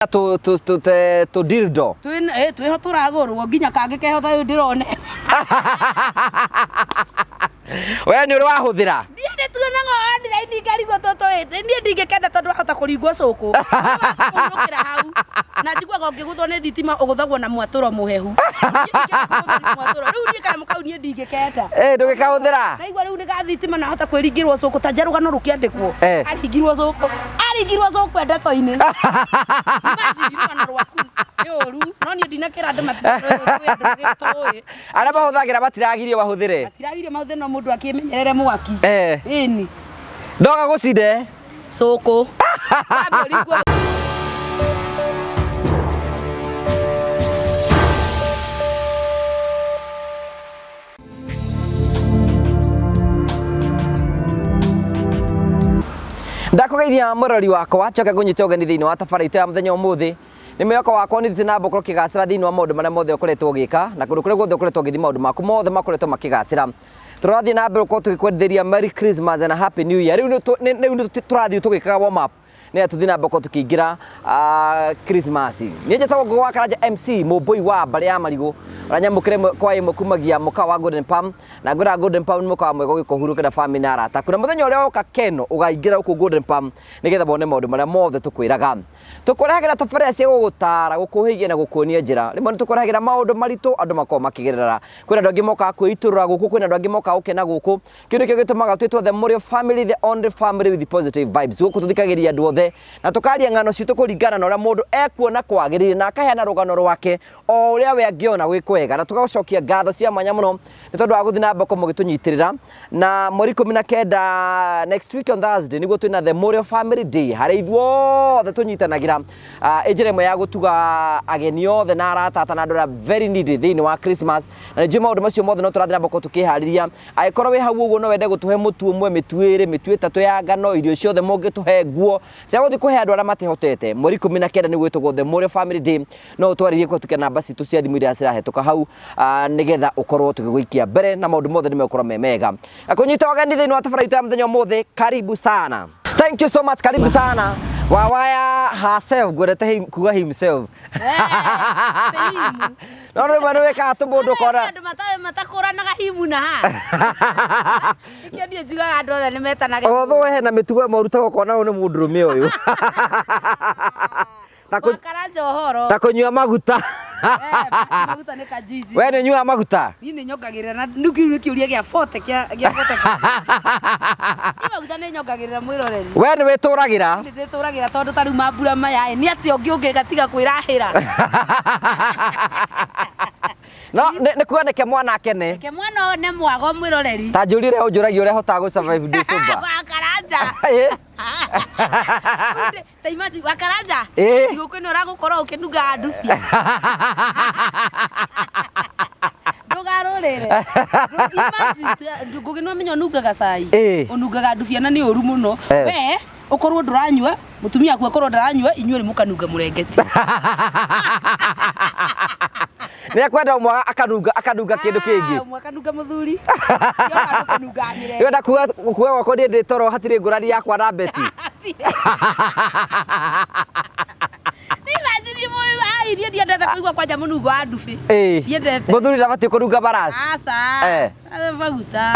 tu dildo. Tu turagurwo nginya kangi keho ta ndirone. We ni uri wahuthira? Ndiende tuona ngo ndiraini ngarigwo toto nie ndingikenda tondu wahota kuringwo cuku. Urukira hau. Na njigua ngiguthwo ni thitima uguthagwo na mwaturo muhehu. Riu nie kaya mukau nie ndingikenda. Ndugikahuthira? Naigua riu ni ga thitima na hota kwiringirwo cuku ta njarugano rukiandikwo. Aringirwo cuku endetoini. Imagine rwaku. Yoru no nie ndinakira andu matitoe. Aria mahuthagira batiragirio bahuthire. Batiragirio mahuthire no mundu akimenyerere mwaki. Ini. Ndoga gucinde. Cuku. Ndakugeithia murori wakwa coka gunyita ugeni thiini wa tabarĩto ya muthenya umuthi ni mwako wakwa ni thina mbokoro kigacira thiini wa maundu maria mothe ukoretwo gika na kundu kuria guothe ukoretwo githi maundu maku mothe makoretwo makigacira turathii na mbere ukorwo tugikwendithĩria Merry Christmas and a Happy New Year riu turathii tugikaga warm up ni tuthii na mbere tukiingira Christmas ni njetago ngwa Karanja MC mumbui wa mbari ya marigu uranyamukire kwa imwe kumagia muka wa Golden Palm na ngura Golden Palm ni muka wa mwego gikuhurukira family na arata kuna muthenya uria uka keno ugaingira uku Golden Palm nigetha bone maundu maria mothe tukwiraga tukoragira tabarĩra cia gugutara gukuhigia na gukuonia njira rimwe tukoragira maundu maritu andu makoma makigerera kwina andu angi moka kwiturura guku kwina andu angi moka gukena guku kindu kio gitumaga twitwo the Morio family, the only family with positive vibes guku tuthikagiria andu othe na tukaria ngano citu kuringana na uria mundu ekuona kwagirire na akaheana rugano rwake o uria we angiona gwikwega na tugacokia ngatho cia mwanya muno ni tondu wa guthina mbako mugitunyitirira na mweri 19 next week on Thursday niguo twina the Morio family day hari ithuothe tunyitanagira ejere mwe ya gutuga ageni othe na arata na andu very needy thiini wa Christmas na njuma maundu macio mothe no turathina mbako tukihariria aikorwo wi hau uguo no wende gutuhe mutu umwe mitwire mitu itatu ya ngano irio ciothe mungituhe nguo cia guthi kuhe andu aria matihotete mweri 19 niguo gwitagwo the Morio family day no twaririe kwa tukia namba citu cia thimu iria cirahetoka hau nigetha ukorwo tukigwikia mbere na maundu mothe nimekora memega akunyita wageni thiini wa tabarĩto ya muthenya umuthi karibu sana. Thank you so much, karibu sana. Waya herself gwetete kuga himself. No no manu weka tumundu kora. Andu matakoranaga himu na ha. Ikio ndio juga andu othe ni metanaga. Otho we na mitugo maruta kona ni mundurume uyu. Karanja uhoro. Ta kunyua maguta. Maguta ni kajuici. We ni nyua maguta. Ni ni nyongagirira na nukiu kiuria gia forte gia forte. Ni maguta ni nyongagirira mwiroreri. We ni wituragira. Ni ndituragira tondu tariu mambura maya ni ati ungi gatiga kwirahira. No ni kuoneke mwana akene. Ke mwana ne mwago mwiroreri. Ta njurire unjuragia uria hotaga gu survive day sober. Karanja. Ta imagine Karanja. Igo kwino ragukorwo ukinuga ndufia. Ndugarurire. Ngugino menyo nugaga cai. Unugaga ndufia na ni uru muno. We ukorwo nduranyua mutumia aku akorwo ndaranyua inyuĩ mukanunga murengeti. Ni akwenda umwe akanunga kindu kingi. Akanunga muthuri. Yo akanunga mirenge. Yo ndakuga gwako ndi toro hatire ngurani yakwa na beti. Imagine moyo ai ndiye ndenda kuigwa kwanja munungo wa ndufi. Ndiendete. Muthuri ndabati kurunga barasi. Asa. Maguta.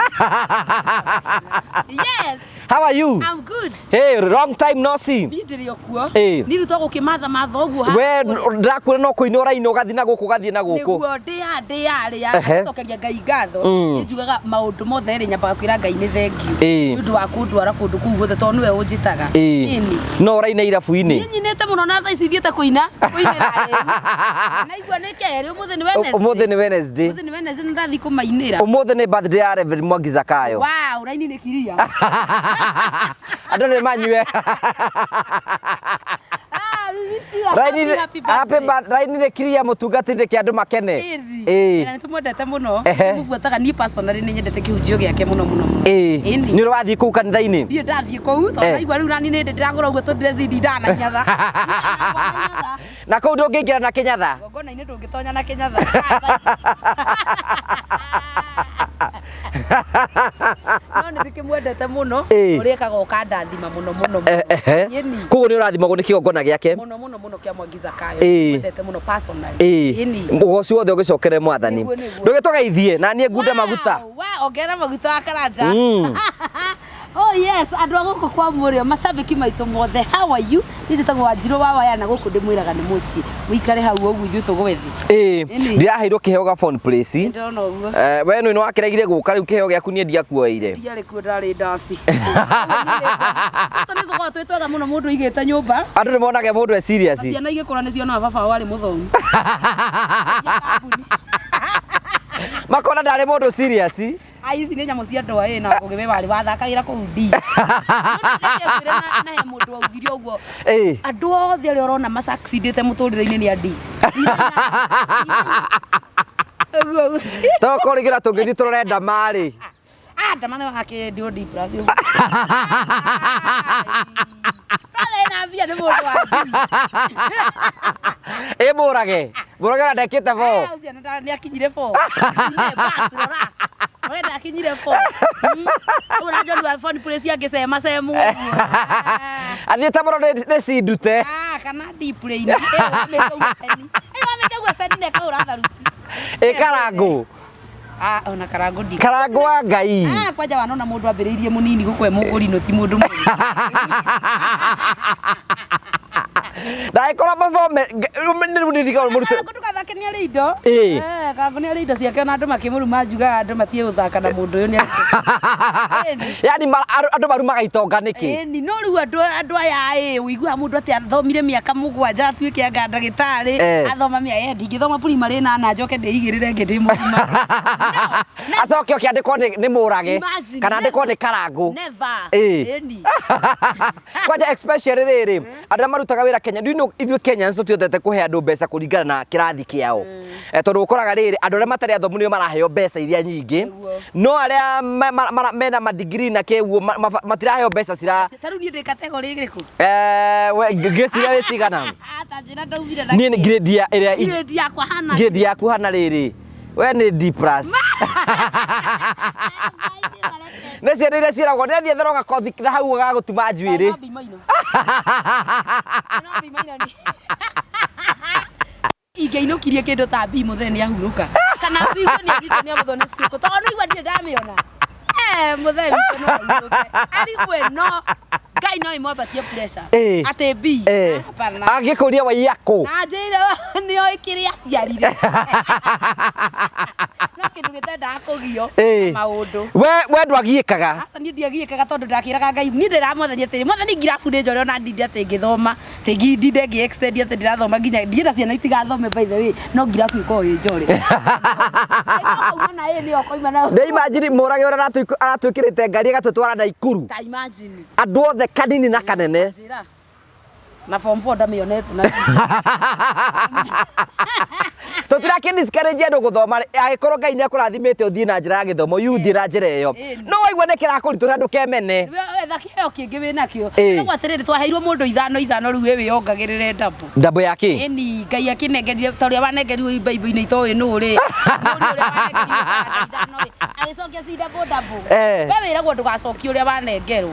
Yes. How are you? I'm good. Hey, long time no see. Ndirio kuo. Ni ruto gukimatha mathogu ha. We ndakure no kuinora ino gathi na guku gathi na guku. Niguo ndi ya cokeria Ngai ngatho. Njugaga maundu mothe ri nyambaga kwira Ngai ni thengiu. Ndu wa kundwara kundu kuu guthe tondu we unjitaga. Ini. No raina irabu-ini. Ni nyinete muno na thaici thiete kuina. Kuinira reni. Na igua ni keri umuthi ni Wednesday. Umuthi ni Wednesday. Umuthi ni Wednesday ndathi kumainira. Umuthi ni birthday ya Reverend Mwangi Zakayo. Wow, raini ni kiria. Andu ni manyue. Raini ni kiria mutungatire ki andu makene. Na nitumwendete muno. Mubuataga ni personally ni nyendete kihunjio giake muno muno. Ni ro wathi ku kanitha-ini. Ndi ndathi ku tondu igua riu nani ni ndiragura uguo to dress ndana nyatha. Na kau ndungingira na kinyatha. Ngona ini ndungitonya na kinyatha. no nä kä mwendete må no å rä ekaga å kandathima må no må no koguo nä å rathimagwo nä kä gongona gä ake må no må no må no kä a Mwangiza kayo mwendete må no å gå cio wothe å gä cokere mwathani ndå gä tå geithie na niä ngunda maguta ongerera maguta wa karanja oh yes andå a gå kå kwa må rä o macambäki maitå mothe how are you nä tagwo wanjiru wa waya na gå kå ndä mwä raga nä må ciä må ikare hau å guo ithuä tå gwethi ndiraheirwo kä heo ga phone place ndona å guo we nä nä wakäregire gå ka rä u kä heo gä aku niä ndiakuoire ndiarä kuo ndarä ndaci tå nä tå korwo twä twega må no må ndå igä te nyå mba andå nä monage må ndå e serious ciana igä kå ra nä cionaga baba warä må thomu makona ndarä må ndå serious ici nä nyamå cia ndwa na å gä we warä wathakagä ra kå u ndi na he må ndå augire å guo andå othe arä a å rona macacidä te må tå rä re-inä nä andi tokorå rä gä ra tå ngä thiä tå rore ndamarä ndamane wake ndio depression na mbia nä må ndå wa må rage na ndekä te bo nä akinyire bo ndakinyire bo å na njoni wa phone place angä cema cemwo athiä te må no nä cindute kana depression wamä ceni neka å ratharuti karangå ona karango ndi karango wa ngai kwanja wanona må ndå ambä rä irie må nini gå kwe må kå rino ti må ndå ndagäkorwo mathome må rutå ndågathake nä arä indo kango nä arä indo ciake ona andå makä må ruma njugaga andå matige gå thaka na må ndå å yå nä yani andå marumaga itonga nä kä no rä u andå aya å iguaga må ndå atä athomire mä aka må gwanja atuä ke anga ndagä tarä athoma mä aya ndingä thoma primarä na njoke ndä igä rä re ngä ndä må ruma acoke okä andä korwo nä må rage kana andä korwo nä karangå kwanja especially rä rä andå arä a marutaga wä ra Kenya ithuä Kenya nä tå kå he andå mbeca kå ringana na kä rathi kä ao tondå å koraga rä rä andå arä a matarä athomu nä maraheo mbeca iria nyingä no arä a mena madigiri na kä guo matiraheo mbeca cira tarä u niä ndä kategori ä rä kå ngä ciria wä cigana niä grade yaku hana rä rä we nä D plus nä ciana iria ciäragwo nä athiä thero gakothi na hau gagå tuma njuä rä ingä kirie kä ndå ta mbi må thee nä ahurå ka kana mbi nä agitwo nä agå thwo nä cukå tondå no igua ndirä ndamä ona må thee witå no ahurå ke arigwe no ngai no imwambatie pressure atä mbi angä kå ria waiyakå na njä ire nä oä kä rä aciarire no kä ndå gä tendaga kå gio maå ndå we ndwagiä kaga niä ndiagiä kaga tondå ndakä raga ngai niä ndä ramwathani atä rä mwathani ngirabu ndä njore ona ndinde atä ngä thoma tä ndinde ngä extend atä ndä rathoma nginya ndienda ciana itigathome by the way no ngirabu ikorwo ä njore nä imagine må rage å rä a aratwä kä rä te ngari agatwä twara Naikuru andå othe kanini na kanene na form 4 ndamionete na tå tirakä discourage andå gå thoma agä korwo ngai nä akå rathimä te å thiä na njä ra ya gä thomo yuthi na njä ra ä yo no waigua nä kä rakå ritå ra ndå kemene etha kä heo kä ngä wä nakä o no atä rä rä twaheirwo må ndå ithano rä u wä wä ongagä rä re ndambå ya kä ni ngai akä nengerire ta å rä a wanengerirwo ibaibå-inä itoä nå rä agä cokia ci ndambå we wä ragwo ndå gacokie å rä a wanengerwo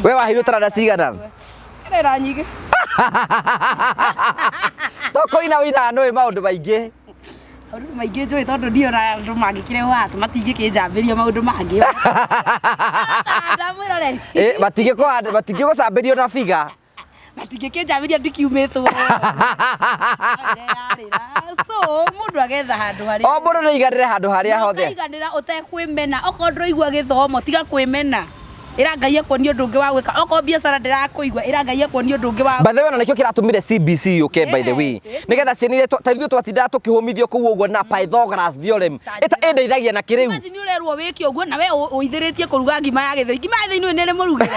we waheirwo taranda cigana rä nyingä tokoina wä na nä maå ndå maingä maingä njå ä tondå ndiona andå mangä kä rehwo hatä matingä kä njambä ria maå ndå mangä ndamwä roreri matingä gå cambä rio na biga matingä kä njambä ria ndikiumä two må ndå agetha handå harä o må ndå nä iganä re handå harä a hothe iganä ra å tekwä mena okorwo ndå raigua gä thomo tiga kwä mena ira ngai akuonia undu ungi wa gwika oko biacara ndirakuigwa ira ngai akuonia undu ungi wa by the way ona nikio kiratumire CBC okay by the way nigetha cienire taithio twatinda tukihumithio kuu uguo na Pythagoras theorem eta endeithagia na kiriu imagine urerwo wiki uguo na we uithiritie kuruga ngima ya githii ngima ya thini nene murugire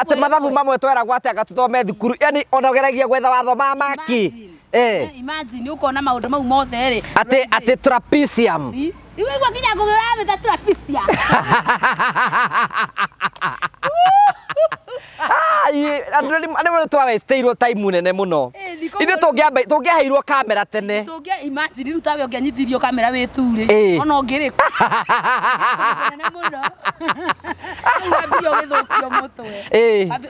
ate mathabu mamwe tweragwo ate agatuthome thukuru yani onageragia gwetha watho ma maki imagine ukona maundu mau mothe ri ate trapezium Iwe igua nginya ngũgĩra mĩthatura pisia. Andũ twawasteirwo time nene mũno. Ithuĩ tũngĩaheirwo kamera tene. Imagine rĩu tawe ũngĩanyitithirio kamera wĩ turĩ. Ona ũngĩrĩkũ. Nene mũno. Ngambia ũgĩthũkio mũtwe.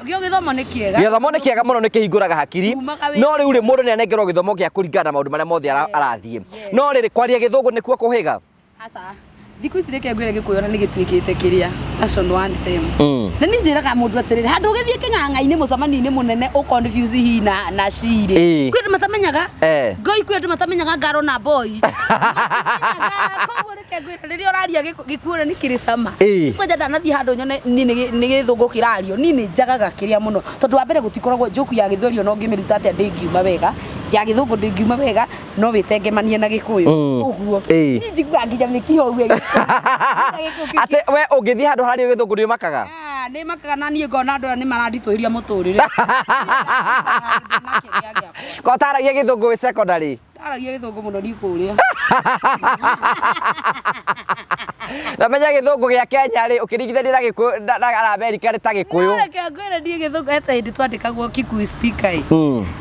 Gĩthomo nĩ kĩega. Gĩthomo nĩ kĩega mũno nĩ kĩhingũraga hakiri. No rĩu mũndũ nĩ anengerwo gĩthomo gĩa kũringana na maũndũ marĩa mothe arathiĩ. No rĩrĩ kwaria gĩthũngũ nĩkuo kũhĩga. Aca. Thikũ ici reke ngwĩre Gĩkũyũ na nĩ gĩtuĩkĩte kĩrĩa national anthem. Na niĩ njĩraga mũndũ atĩrĩrĩ handũ ũgĩthiĩ kĩng'ang'a-inĩ mũcemanio-inĩ mũnene ũconfuse hi na cirĩ. Kwĩ andũ matamenyaga ngoi, kwĩ andũ matamenyaga ngaro na boy. Koguo reke ngwĩre rĩrĩa ũraria Gĩkũyũ nĩ kĩrĩ cama. Kwanja ndanathiĩ handũ nyone nĩ gĩthũngũ kĩrario, niĩ nĩ njagaga kĩrĩa mũno tondũ wa mbere gũtikoragwo njoku ya Gĩthweri no ngĩmĩruta atĩa ndĩngiuma wega, ya Gĩthũngũ ndĩngiuma wega, no wĩtengemanie na Gĩkũyũ. Ũguo niĩ njiguaga nginya mĩkiha ũguo. Ate we ũngĩthiĩ handũ harĩa Gĩthũngũ nĩ makaga? Nĩ makaga na niĩ ngona andũ aya nĩ maranditũhĩria mũtũrĩre. Ko taragia Gĩthũngũ wĩ secondary? Taragia Gĩthũngũ mũno ni kũrĩa. Na menya Gĩthũngũ gĩa Kenya rĩ ũkĩringithania na Gĩkũyũ na America rĩ ta Gĩkũyũ. Reke ngwĩre niĩ Gĩthũngũ heta hĩndĩ twandĩkagwo Kiku speaker ĩ.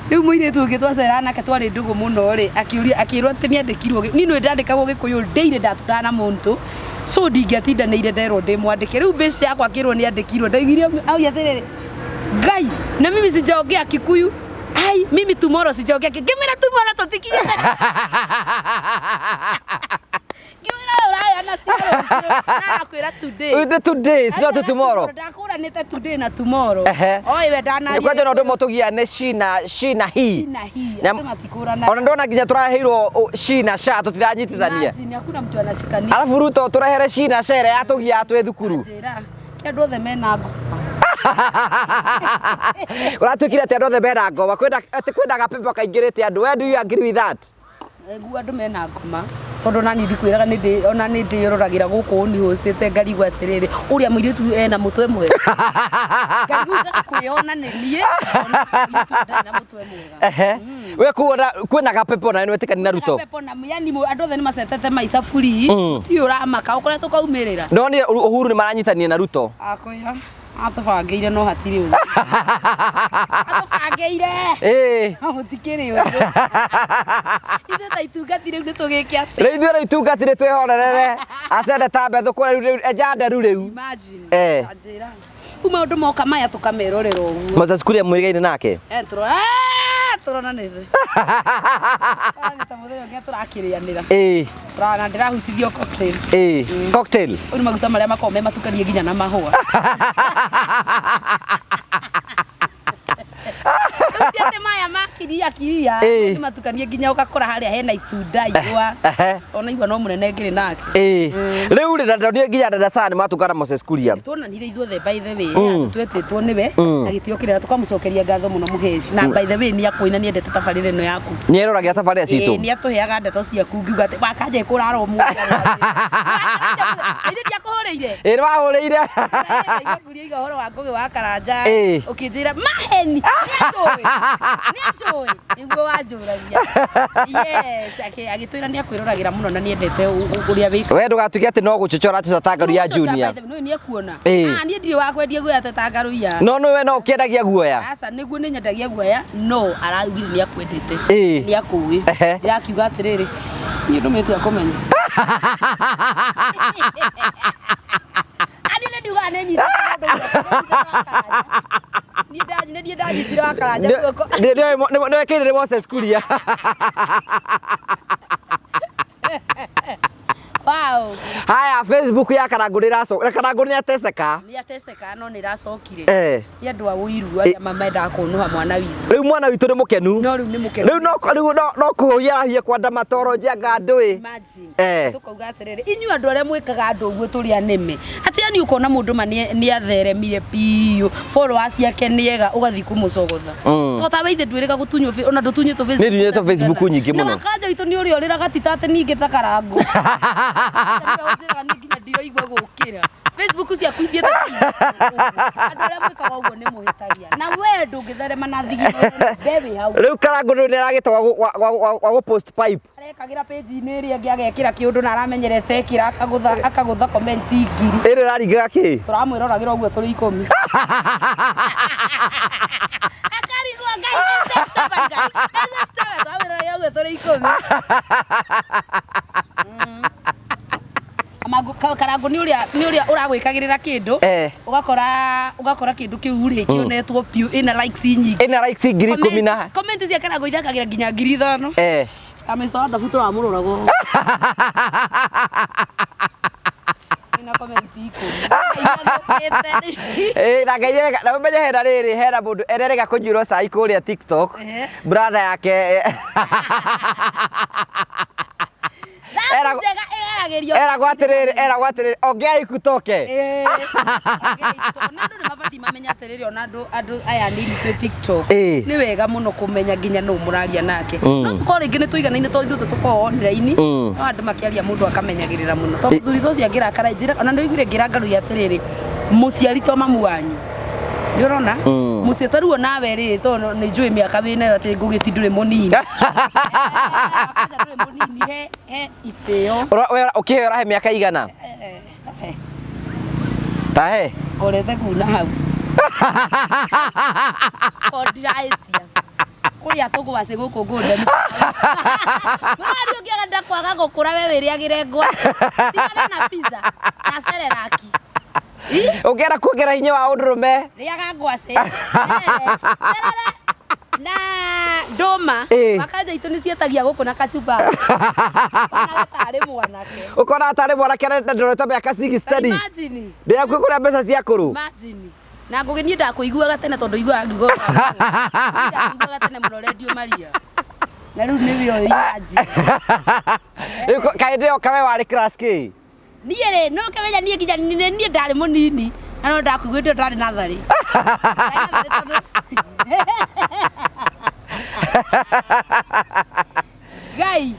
Rĩu mũirĩtu ũngĩ twacera nake twarĩ ndũgũ mũno rĩ akĩrwo atĩ nĩandĩkirwo niĩ nĩ ndandĩkagwo Gĩkũyũ ndĩire ndatũrana na mũntũ. So ndingĩatindanĩire nderwo ndĩmwandĩke. Rĩu base yakwa akĩrwo nĩandĩkirwo ndaigire auya atĩrĩrĩ Ngai na mimi sijaongea Kikuyu. Ai mimi tomorrow sijaongea. Ngĩmĩra tomorrow tũtikinyĩte. Nakwĩra today. Today is not tomorrow. Ndakũranĩte today na tomorrow. Oi we ndanaria. Nĩ kwanja ũndũ mũtũgia nĩ she na he. Ona ndona nginya tũraheirwo she na sha tũtiranyitithania. Hakuna mtu anashikania. Alafu Ruto tũrehere she na sha ĩrĩa yatũgia twĩ thukuru. Andũ othe mena ngo. Ũratuĩkire atĩ andũ othe mena ngoma kwenda gapepo kaingĩrĩte andũ. Where do you agree with that? Andũ mena ngoma tondũ nani ndikwĩraga ona nĩ ndĩroragĩra gũkũ nĩhũcĩte ngarigwo atĩrĩrĩ ũrĩa mũirĩtu ena mũtwe mwega. Ngarigwo kwĩona nĩ niĩ na mũtwe mwega. We kwĩna gapepo na nĩ wetĩkani na Ruto? Gapepo na yani andũ othe nĩ macetete maica buri ti ũramaka ũkoretwo kaumĩrĩra. No nĩ Uhuru nĩ maranyitania na Ruto. Akwĩra atũbangĩire no hatirĩ ũndũ. Atũbangĩire. Mũtikĩrĩ ũndũ. Ithuĩ ta itungati rĩu nĩ tũgĩke atĩ. Rĩu ithuĩ itungati nĩ twĩhorerere. Acende ta mbethũ kũrĩa rĩu enja nderu rĩu. Imagine. Anjĩra. Maũndũ moka maya tũkamerorera ũguo. Moses Kuria mũigaine nake? Tũrona nĩ thĩ. Ta mũthenya ũngĩ tũrakĩrĩanĩra. Na ndĩrahutithio cocktail. Cocktail. Nĩ maguta marĩa makoragwo me matukanie nginya na mahũa. Ũtiate maya makiria nĩ matukanie nginya ũgakora harĩa hena itunda igwa. Ona igwa no mũnene ngĩrĩ nake. Rĩu rĩ nginya Dada nĩ matukana Moses Kuria. Tuonanire ithuothe by the way twetĩtwo nĩwe na gĩtĩo kĩrĩa tũkamũcokeria ngatho mũno mũheci na by the way nĩ akuĩna nĩ endete tabarĩra ĩno yaku. Nĩ eroragia tabarĩra citũ. Nĩ atũheaga ndeto ciaku ngiuga atĩ wakanja kũrara ũmũthĩ. Ĩthĩ ndiakũhũrĩire. Nĩ wahũrĩire. Ngũria iga ũhoro wa Ngũgĩ wa Karanja ũkĩnjĩra maheni. Nĩatũĩ nĩguo wanjũragia. Yes agĩtwĩra nĩ akwĩroragĩra mũno na nĩ endete ũrĩa wĩka. We ndũgatuĩke atĩ no gũcocora ta ngaru ya Junior. Nĩ ekuona. Niĩ ndirĩ wa kwendia guoya ta ngaru ya. No we no ũkĩendagia guoya. Aca nĩguo nĩ nyendagia guoya no araugire nĩ akwendete. Nĩ akũĩ. Ndĩrakiuga atĩrĩrĩ niĩ ndũmĩtua kũmenya. Ani nĩ ndiuga nĩ nyita Niĩ ndanyitire wa Karanja guoko. Nĩ wekĩrire Moses Kuria. Wow. Haya Facebook ya Karangũ ndĩracoka. Karangũ nĩ ateceka. Nĩ ateceka no nĩ iracokire. Nĩ andũ a ũiru arĩa mamendaga kũnũha mwana witũ. Rĩu mwana witũ nĩ mũkenu. No rĩu nĩ mũkenu. Rĩu no kũhũhia kwa ndamatoro njaga ndũĩ. Imagine. Tũkauga atĩrĩrĩ inyuĩ andũ arĩa mwĩkaga andũ ũguo tũrĩ anĩme. Atĩ yani ũkona mũndũ ma nĩ atheremire piũ. Followers yake nĩega ũgathiĩ kũmũcogotha. Tota weithe ndwĩrĩga gũtunywo ona ndũtunyĩtwo Facebook. Nĩ ndunyĩtwo Facebook nyingĩ mũno. Na Karanja witũ nĩ ũrĩa ũrĩraga titate ningĩ ta Karangũ. Nginya ndiraigua gũkĩra. Facebook ciaku ithiĩte andũ arĩa mwĩkaga ũguo nĩ mũhĩtagia na we ndũngĩtherema na thigino ndewĩ hau rĩu Karangũ nĩ aragĩtwa wa gũpost pipe arekagĩra page-inĩ ĩrĩa ĩngĩ agekĩra kĩũndũ na aramenyerete ekĩra akagũtha comment ngiri ĩrĩ raringaga kĩ tũramwĩroragĩra ũguo tũrĩ 10 akarigwo ngai tũramwĩroragĩra ũguo tũrĩ 10 Karangũ nĩ ũrĩa ũragwĩkagĩrĩra kĩndũ ũgakora kĩndũ kĩu rĩ kĩonetwo biũ ĩna likes nyingĩ ngiri 10 na comment cia Karangũ ithakagĩra nginya ngiri 5 amĩcora ndabu tũramũroragwo ina comment 10 na ngai na ũmenye hena rĩrĩ hena mũndũ ererega kũnyuĩrwo cai kũrĩa TikTok brother yake eragwo atĩrĩrĩ ongea ikutoke andũ nĩ mabatiĩ mamenya atĩrĩrĩ ona andũ aya nini twĩ TikTok nĩ wega mũno kũmenya nginya nũ mũraria nake no tũkorwo rĩngĩ nĩ tũiganaine to ithuĩ tũkorwo online no andũ makĩaria mũndũ akamenyagĩrĩra mũno tondũ mũthuri ũcio angĩrakara njĩra ona nĩ oigire ngĩrangaruia atĩrĩrĩ mũciari to mamu wanyu nĩ ũrona mũciĩ taruo nawe rĩ tondũ nĩ njũĩ mĩaka wĩnayo atĩ ngũgĩti ndũrĩ mũnini ndũrĩ mũnini he itĩo ũkĩhe ũrahe mĩaka igana tahe orete kuna hau ondiraĩtia kũrĩa tũgwacĩ gũkũ ngũndani mwari ũngĩaga ndakwaga gũkũra we wĩrĩagĩre ngwa tigane na pizza na serelaki ũngĩenda kuongerera hinya wa ũndũrũme rĩaga ngwacĩ na ndũma makanja itũ nĩ cietagia gũkũ na kachupa ona tarĩ mwanake ũkona tarĩ mwanake ndorete mĩaka 60 imagine ndĩa kwĩkũrĩa mbeca cia kũrũ imagine na ngũgĩniĩ ndakũiguaga tene tondũ iguaga ngigora ndakũiguaga tene mũno Radio Maria na rĩu nĩ wĩyo yaji kaĩ ndĩo kawe warĩ class kĩ niĩ rĩ no kemenya niĩ nginya niĩ ndarĩ mũnini na no ndakuiguĩte ndarĩ natharĩ Ngai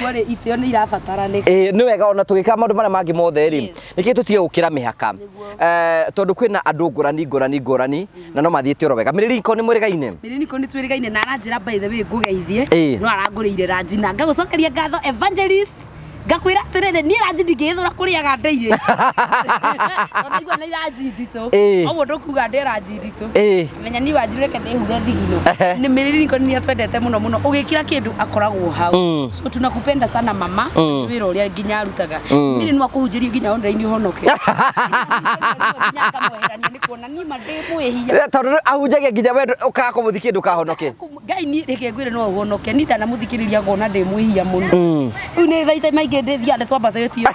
wale itio nĩ irabataranĩka nĩ wega ona tũgĩka maũndũ marĩa mangĩ mothe rĩ nĩkĩ tũtige gũkĩra mĩhaka tondũ kwĩna andũ ngũrani na no mathiĩte oro wega mĩrĩringo nĩ mwĩrĩgaine mĩrĩringo nĩ twĩrĩgaine na aranjĩra by the way ngũgeithie no arangũrĩire ranji na ngagũcokeria ngatho evangelist ngakwĩra atĩrĩrĩ niĩ ranji ndingĩthũra kũrĩaga ndeire tondũ igua nĩ ranji nditũ ũguo ndũkuga ndĩ ranji nditũ menya niĩ wanjiru reke ndĩhure thigino nĩ mĩrĩringo nĩ atwendete mũno mũno ũgĩkĩra kĩndũ akoragwo hau so tunakupenda sana mama wĩra ũrĩa nginya arutaga mimi nĩ wakũhunjĩria nginya online ũhonoke nginya ngamweherania nĩ kuona niĩ ma ndĩ mwĩhia tondũ ahunjagia nginya we ũkaga kũmũthi kĩndũ kahonoke Ngai niĩ reke ngwĩre no ũhonoke niĩ ndanamũthikĩrĩria ngona ndĩ mwĩhia mũno rĩu nĩ thaita maingĩ ndĩthia ndĩ twambatĩtio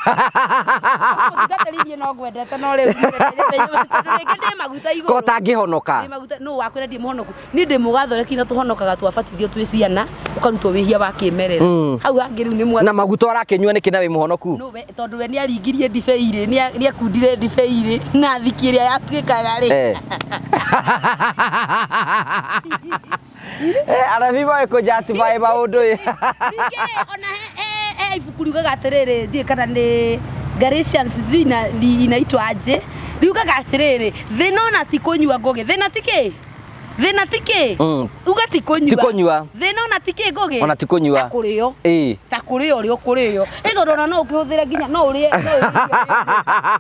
ũthigatĩrĩrie no ngwendete no rĩu rĩngĩ ndĩ maguta igũrũ ko tangĩhonoka ndĩ maguta no wakwĩra ndĩ mũhonoku niĩ ndĩ mũgatholeki na tũhonokaga twabatithio twĩ ciana ũkarutwo wĩhia wa kĩmerera hau hangĩ rĩu nĩ mwana na maguta ũrakĩnyua nĩkĩ nawe mũhonoku no tondũ we nĩ aringirie ndibei-rĩ nĩ akundire ndibei-rĩ na thiki ĩrĩa yatuĩkaga rĩ arabi boy ko justify maũndũ ona ibuku riugaga atĩrĩrĩ ndiĩ kana nĩ Galatians inaitwa aje riugaga atĩrĩrĩ thĩna ona ti kũnyua ngũgĩ thĩna ti kĩ thĩna ti kĩ uga ti kũnyua thĩna ona ti kĩ ngũgĩ ona ti kũnyua ta kũrĩo ũrĩa ũkũrĩo ĩtondũ no ũkĩhũthĩre nginya no ũrĩe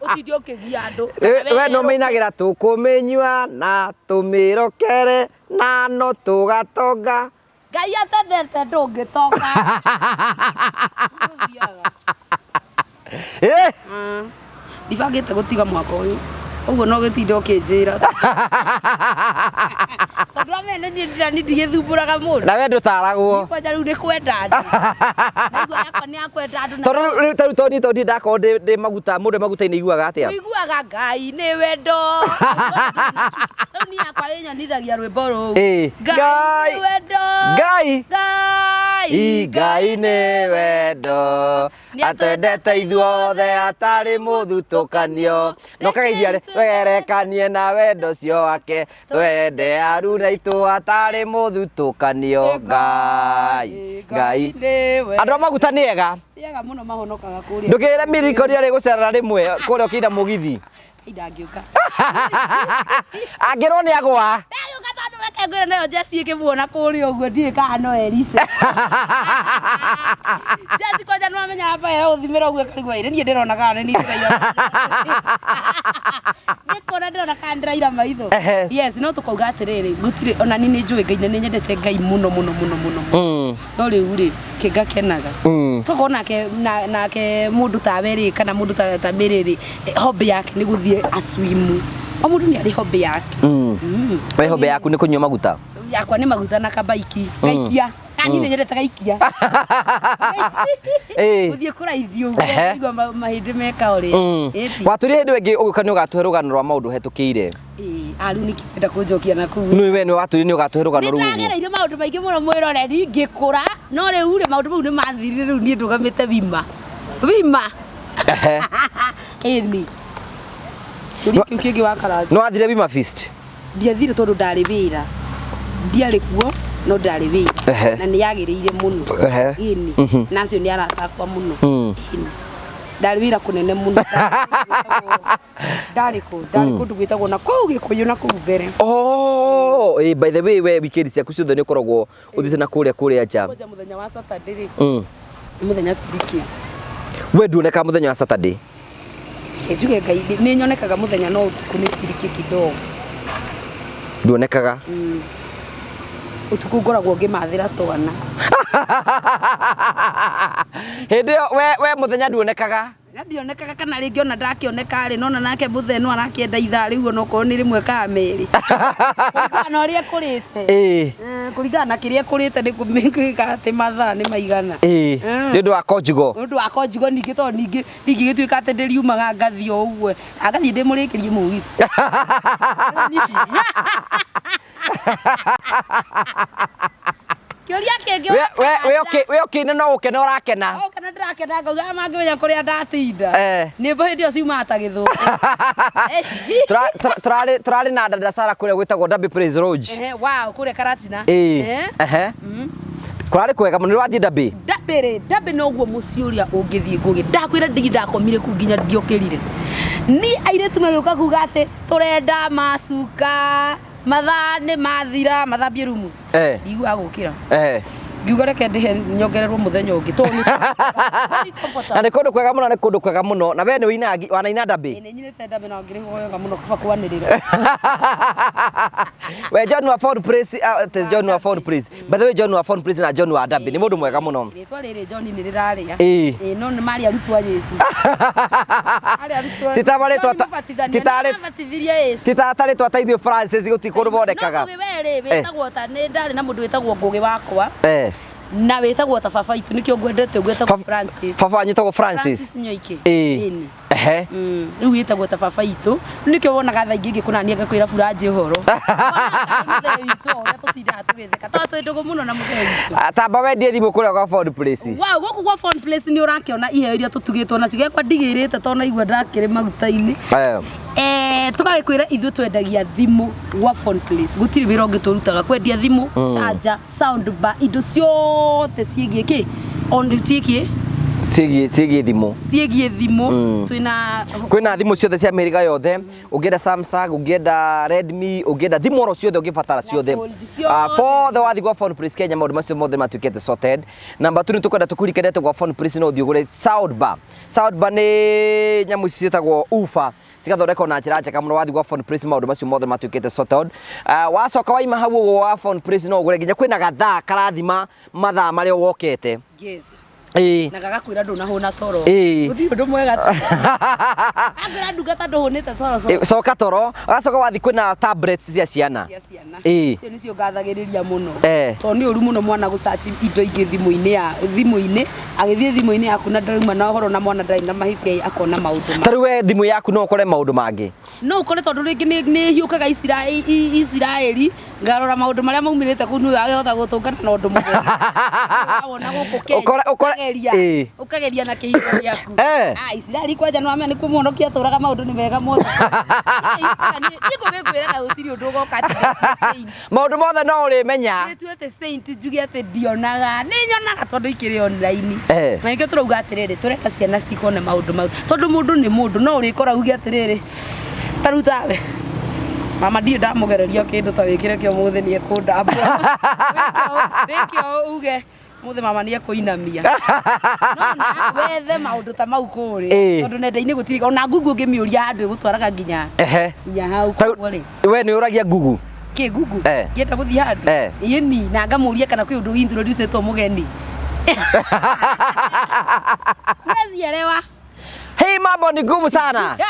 ũtinde ũkĩgia andũ we no mainagĩra tũkũmĩnyua na tũmĩrokere na no tũgatonga Ngai atendete ndũngĩtonga ndibangĩte gũtiga mwaka ũyũ ũguo no gĩtinde ũkĩnjĩra tondũ amene niĩ ndigĩthumbũraga mũndũ na we ndũtaragwo kwanja rĩu nĩ kwenda andũ naigua yakwa nĩ yakwenda andũ tondũ tondũ ndakorwo ndĩ maguta mũndũ maguta-inĩ iguaga atĩa ũiguaga Ngai nĩ wendo rĩu niĩ yakwa ĩnyonithagia rwĩmbo rũu Ngai nĩ wendo Ngai Ngai Ngai nĩ wendo atendete ithuothe atarĩ mũthutũkanio no kageithia twerekanie na wendo ũcio wake twende aruna aitũ atarĩ mũthutũkanio Ngai andũ a maguta nĩ ega mũno mahonokaga kũrĩa ndũkĩre miriko nĩ arĩ gũcerera rĩmwe kũrĩa ũkĩinda mũgithi ndangĩũka angĩrwo nĩ agwa ndagĩũka tondũ reke ngwĩre nayo Jesse ĩkĩmuona kũrĩa ũguo ndiĩ kana no Elise Jesse kwanja nĩ wamenya hapa ya ũthimĩra ũguo karigwa ire niĩ ndĩrona kana nĩ nĩkona ndĩrona kana ndĩraira maitho yes no tũkauga atĩrĩrĩ gũtirĩ ona niĩ nĩ njũĩ Ngai nĩ nyendete Ngai mũno no rĩu rĩ kĩngakenaga tũkorwo nake mũndũ tawe rĩ kana mũndũ ta Mary rĩ hobby yake nĩ gũthiĩ aswimu o mũndũ nĩ arĩ hobby yake we hobby yaku nĩ kũnyua maguta yakwa nĩ maguta na kabaiki gaikia ani nĩ nyendete gaikia gũthiĩ kũraithio ũguo mahĩndĩ meka ũrĩ watũrĩ hĩndĩ ĩngĩ ũgĩũka nĩ ũgatũhe rũgano rwa maũndũ hetũkĩire rĩu nĩkĩenda kũnjokia na kũu nĩ we nĩ watũrĩ nĩ ũgatũhe rũgano rũu nĩndagereire maũndũ maingĩ mũno mwĩroreri ngĩkũra no rĩu rĩ maũndũ mau nĩ mathirire rĩu niĩ ndũgamĩte wima ĩni kĩu kĩngĩ wa karati no wathire Wima Feast ndiathire tondũ ndarĩ wĩra ndiarĩ kuo no ndarĩ wĩra na nĩ yagĩrĩire mũno ĩni nacio nĩ aratakwa mũno ndarĩ wĩra kũnene mũno ndarĩ kũndũ gwĩtagwo na kũu Gĩkũyũ na kũu mbere by the way we weekend ciaku ciothe nĩ ũkoragwo ũthiĩte na kũrĩa nja mũthenya wa Saturday mũthenya tiriki we nduoneka mũthenya wa Saturday njuge Ngai nĩ nyonekaga mũthenya no ũtukũ nĩ tiriki kidogo nduonekaga ũtukũ ngoragwo ngĩmathĩra twana hĩndĩ ĩyo we mũthenya nduonekaga ndionekaga kana rĩngĩ ona ndakĩoneka rĩ nona nake mũthenya no arakĩenda ithaa rĩu ona okorwo nĩ rĩmwe kana merĩ kũringana ũrĩa kũrĩte kũringana na kĩrĩa kũrĩte nĩ kũmĩka atĩ mathaa nĩ maigana nĩ ũndũ wa conjugal ningĩ tondũ ningĩ gĩtuĩka atĩ ndĩriumaga ngathi o ũguo agathiĩ ndĩmũrĩkĩrie mũgithi kĩũria kĩngĩ we ũkĩine no ũkene ũrakena kana ndĩrakena ngauga mangĩmenya kũrĩa ndatinda nĩ mbo hĩndĩ ĩyo ciumaga ta Gĩthũngũ tũrarĩ na dada Sara kũrĩa gwĩtagwo Dabi Praise Lodge kũrĩa Karatina kũrarĩ kwega mũno nĩwathiĩ Dabi noguo mũciĩ ũrĩa ũngĩthiĩ ngũgĩ ndakwĩra ndigi ndakomire kũu nginya ndiokĩrire ni airĩtu magĩũka kuga atĩ tũrenda macuka mathaa nĩ mathira mathambie rumu ndigua gũkĩra ngiuga reke ndĩhe nyongererwo mũthenya ũngĩ tondũ na nĩ kũndũ kwega mũno na we nĩ wanaina Dabi nĩ nyinĩte Dabi na ngĩrĩhwo wega mũno kaba kwanĩrĩra we John wa Found Praise John wa Found Praise by the way John wa Found Praise na John wa Dabi nĩ mũndũ mwega mũno rĩtwa rĩrĩ John nĩ rĩrarĩa no nĩ marĩ arutwo a Yesu titarĩ twataithio Francis gũtikũrũ bonekaga wĩtagwo ta nĩ ndarĩ na mũndũ wĩtagwo Ngũgĩ wakwa na wĩtagwo ta baba itu nĩkĩo ngwendete gwĩtagwo Francis baba anyitagwo Francis nyoike rĩu wĩtagwo ta baba itu nĩkĩo wonaga thaa ingĩ ngĩkũnania ngakwĩra buranjĩ ũhoro mũthee witũ ũrĩa tũtindaga tũgĩtheka tondũ twĩ ndũgũ mũno na mũthee witũ tamba wendie thimũ kũrĩa gwa Found Place gũkũ gwa Found Place nĩ ũrakĩona iheo iria tũtugĩtwo nacio gĩakwa ndigĩrĩte tondũ naigua ndakĩrĩ maguta-inĩ tũgagĩkwĩra ithuĩ twendagia thimũ gwa Found Place gũtirĩ wĩra ũngĩ tũrutaga kwendia thimũ charger sound bar indo ciothe ciĩgiĩ kĩ ciĩgiĩ thimũ kwĩna thimũ ciothe cia mĩhĩrĩga yothe ũngĩenda Samsung ũngĩenda Redmi ũngĩenda thimũ oro ciothe ũngĩbatara ciothe fothe wathiĩ gwa Found Place Kenya maũndũ macio mothe matuĩkĩte sorted number 2 nĩ tũkwenda tũkũrikanĩte gwa Found Place no ũthiĩ ũgũre sound bar nĩ nyamũ ici ciĩtagwo ufa cigathondekwo na njĩra njega mũno wathiĩ gwa Found Place maũndũ macio mothe matuĩkĩte sorted wacoka waima hau ũguo wa Found Place no ũgũre nginya kwĩna gathaa karathima mathaa marĩa wokete na gagakwĩra ndũnahũna toro gũthiĩ ũndũ mwega angĩra ndungata ndũhũnĩte toro coka toro agacoka wathiĩ kwĩna tablets cia ciana icio nĩcio ngathagĩrĩria mũno tondũ nĩ ũru mũno mwana gũcaci indo ingĩ thimũ-inĩ agĩthiĩ thimũ-inĩ yaku na ndauma na ũhoro na mwana ndarĩ na mahĩtia akona maũndũ tarĩu we thimũ yaku no ũkore maũndũ mangĩ no ũkore tondũ rĩngĩ nĩ hiũkaga Isiraeli ngarora maundu maria maumirite kunu yahota gutungana na undu mwe wona guku Kenya ukageria na kihiko giaku Isiraeli kwanja no amenya ni kumuhonokia turaga maundu ni mega mothe niko gikwiraga utiri undu goka ati maundu mothe no uri menya tuete saint njugi ati ndionaga ni nyonaga tondu ikiri online na nikio turauga atiriri tureka ciana citikone maundu mau tondu mundu ni mundu no urikora ugi atiriri tarutawe mama ndio ndamugereria kindu ta wikire kio muthe ni ekundamba wikio uge muthe mama ni ekuinamia no wethe maundu ta mau kuri tondu nenda-ini gutiri ona Google ngimiuria andu gutwaraga nginya hau kuri we ni uragia Google ke Google ngienda guthii handu ini na ngamuria kana kwi undu introduce to mugeni wezielewa hii mambo ni ngumu sana yes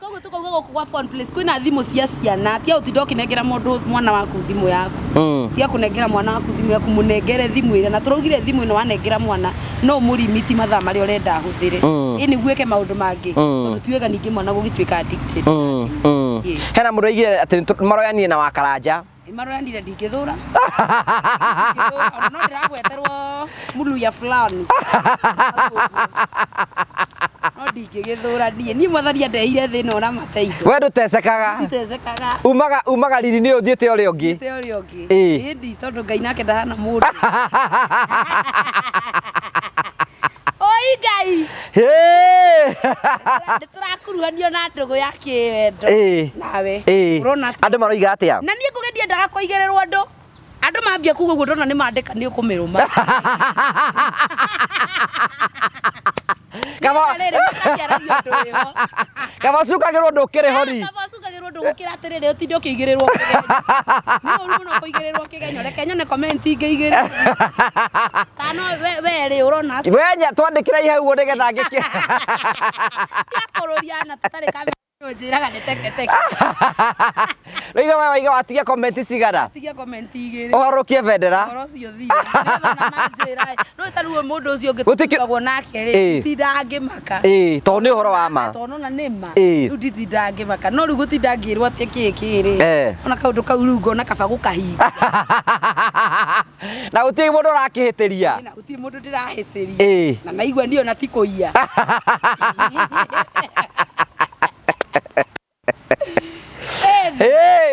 koguo tukauga kwa phone place kwina thimu cia ciana tia utindo kinengera mundu mwana waku thimu yaku tia kunengera mwana waku thimu yaku munengere thimu ira na turaugire thimu ino wanengera mwana no murimiti mathaa mari urenda ahuthire ini gwike maundu mangi tondu tuiga ningi mwana gugituika addicted hena mundu aigire ati maroyanie na wakaranja maroyanire ndingithura no ndiragweterwo mulu ya fulani no ndingithura ndie ni mwathania ndeire thina ona mateindo we ndutecekaga umaga riri ni uthiete uri ungi indi tondu Ngai nake ndahana mundu oi Ngai nditurakuruhanio na ndugu ya kiwendo nawe urona andu maroiga atia na nie kugedia ndaga kuigererwo andu mambia kuga guo ndona ni mandika ni ukumiruma kama sukagirwo ndukire hori kama sukagirwo ndugukira atiriri utinde ukiigirerwo no uru no kuigirerwo kigenyo reke nyone comment ingeigira kana we urona wenya twandikira ihau nigetha ngiki yakururia na tutari kama njiraga ni teke Riga waiga watigia comment cigara tigia comment igiri uhorokie bendera horo cio thia na njira no taruo mundu ucio ngitugagwo nake ri tidangimaka to ni uhoro wa ma to no ni ma riu ndithindangimaka no riu gutindangirwo atie kikiri ona kaundu kau riu ngona kaba gukahinga na uti mundu urakihitiria na uti mundu ndirahitiria na naigua ndio na tikuia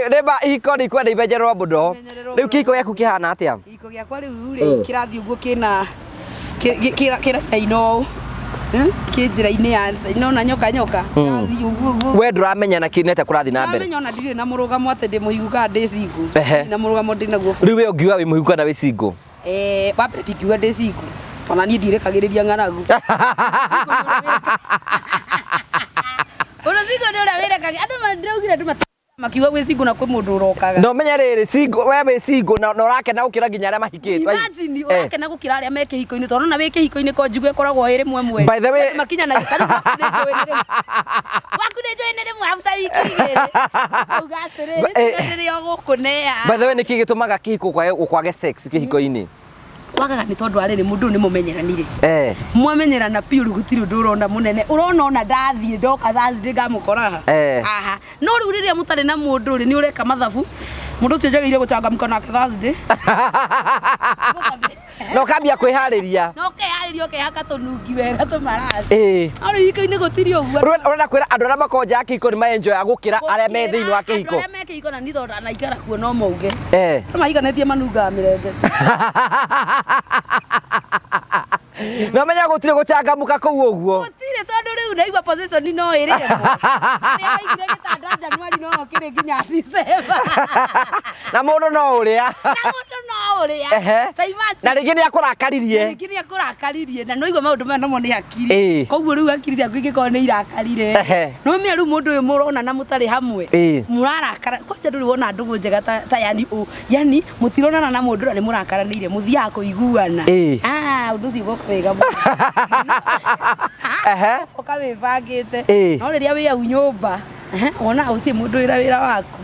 neba ihiko ni kwenda ibenjerwo mundo riu kihiko giaku kihana atia kihiko giakwa riu ri kirathi uguo kina ino kinjira-ini ya ino na nyoka kirathi uguo we nduramenya na kinete kurathi na mbere ndamenya ona ndire na murugamo ati ndi muhiguka ndi singu na murugamo ndi naguo riu we ungiuga wi muhiguka na wi singu wambe ndikiuga ndi singu tona ni ndirekagiriria ng'aragu ona singu ni uria wirekagi andu mandiraugire andu makiuga gwi singu na kwi mundu urokaga no menya riri singu we wi singu na urakena gukira nginya aria mahikitwe imagine urakena gukira aria me kihiko-ini tondu na wi kihiko-ini ko njigwe koragwo iri mwe by the way makinya na gitaru waku ni joine rimwe after wiki igiri uga atiriri ndio gukunea by the way niki gitumaga kihiko kwage sex kihiko-ini wagaga ni tondu ariri mundu ni mumenyeranire mwamenyerana piuru gutiri undu urona munene urona ona ndathie ndoka Thursday ngamukoraga aha no riu riria mutari na mundu ri ni ureka mathabu mundu ucio njagire gucangamka nake Thursday no kambia kwihariria no kehariria kehaka tunungi wega tumarasi ari hiko-ini gutiri uguo urenda kwira andu aria makonja kihiko ni maenjoy agukira aria me thiini wa kihiko aria me kihiko na ni thonda na ikara kuo no mauge maiganetie manunga mirende no menya gutire gucangamuka kuu uguo gutire tondu riu naigua position no iri aria igire gitanda January no kiri nginya December na mundu no uria na ringi ni akurakaririe na no igua maundu maya no ni hakiri koguo riu hakiri ciaku ingiko ni irakarire no me riu mundu uyu murona na mutari hamwe murarakara kwanja nduri wona ndugu njega ta yani mutironana na mundu ni murakaranire muthiaga kuiguana undu ucio ugoka wega ukawibangite no riria wi au nyumba wona uti mundu wira waku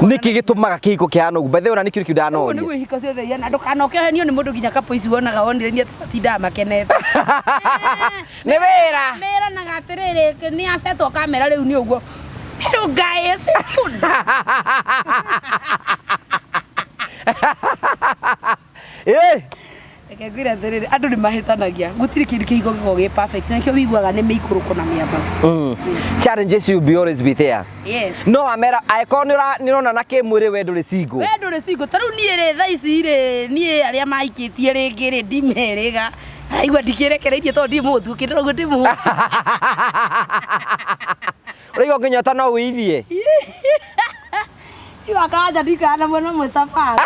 niki gitumaga kihiko kihana ugu bethe ona niki kiuda no ni gwihiko ciothe yana ndukanokehenio ni mundu nginya kapoici wonaga wonire ni atinda makenete ni wira na gatiriri ni asetwo kamera riu ni uguo Hello guys. Reke ngwĩre atĩrĩrĩ, andũ nĩ mahĩtanagia, gũtirĩ kĩndũ kĩhigo gĩkoragwo gĩ perfect, na kĩo wĩiguaga nĩ mĩikũrũko na mĩambato. Challenges will be always be there. Yes. No amera angĩkorwo nĩ ũrona na kĩmwĩrĩ we ndũrĩ single. We ndũrĩ single, ta rĩu niĩ rĩ thaa ici rĩ, niĩ arĩa mahikĩtie rĩngĩ rĩ ndimerĩga, araigua ndikĩrekereirie tondũ ndĩ mũndũ ũkĩndĩra ũguo ndĩ mũndũ. Ũraigua ũkĩnyota no wĩithie. Rĩu akanja ndikana mwena ũmwe ta baba.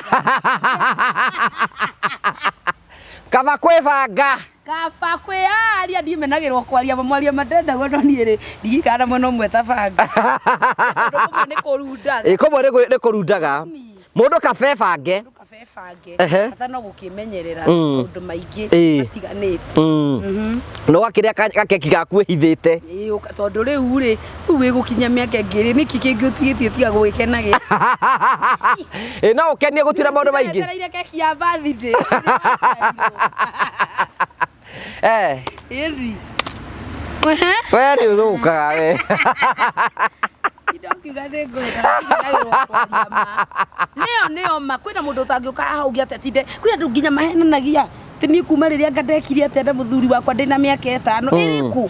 Kaba kwĩbanga. Kaba kwĩyaria ndimenagĩrwo kwaria mwaria mandendagwo no niĩ rĩ ndigikana mwena ũmwe ta banga. Ũndũ nĩ kũrundaga. Kũmwe nĩ kũrundaga. Mũndũ kaba ebange. Bata no gũkĩmenyerera maũndũ maingĩ matiganĩte. No gakĩrĩa gakeki gaku wĩhithĩte. Tondũ rĩu rĩ wĩgũkinya mĩaka ĩngĩ nĩkĩ kĩngĩ ũtigĩtie tiga gwĩkenagia. No ũkenie gũtira maũndũ maingĩ. Ndereire keki ya birthday. Ĩri. We nĩ ũthũkaga we. Nĩyo ma kwĩna mũndũ ũtangĩũka hau gĩ atinde kwĩna andũ nginya mahenanagia atĩ niĩ kuma rĩrĩa ngandekire atĩ mũthuri wakwa ndĩna mĩaka 5 ĩrĩkũ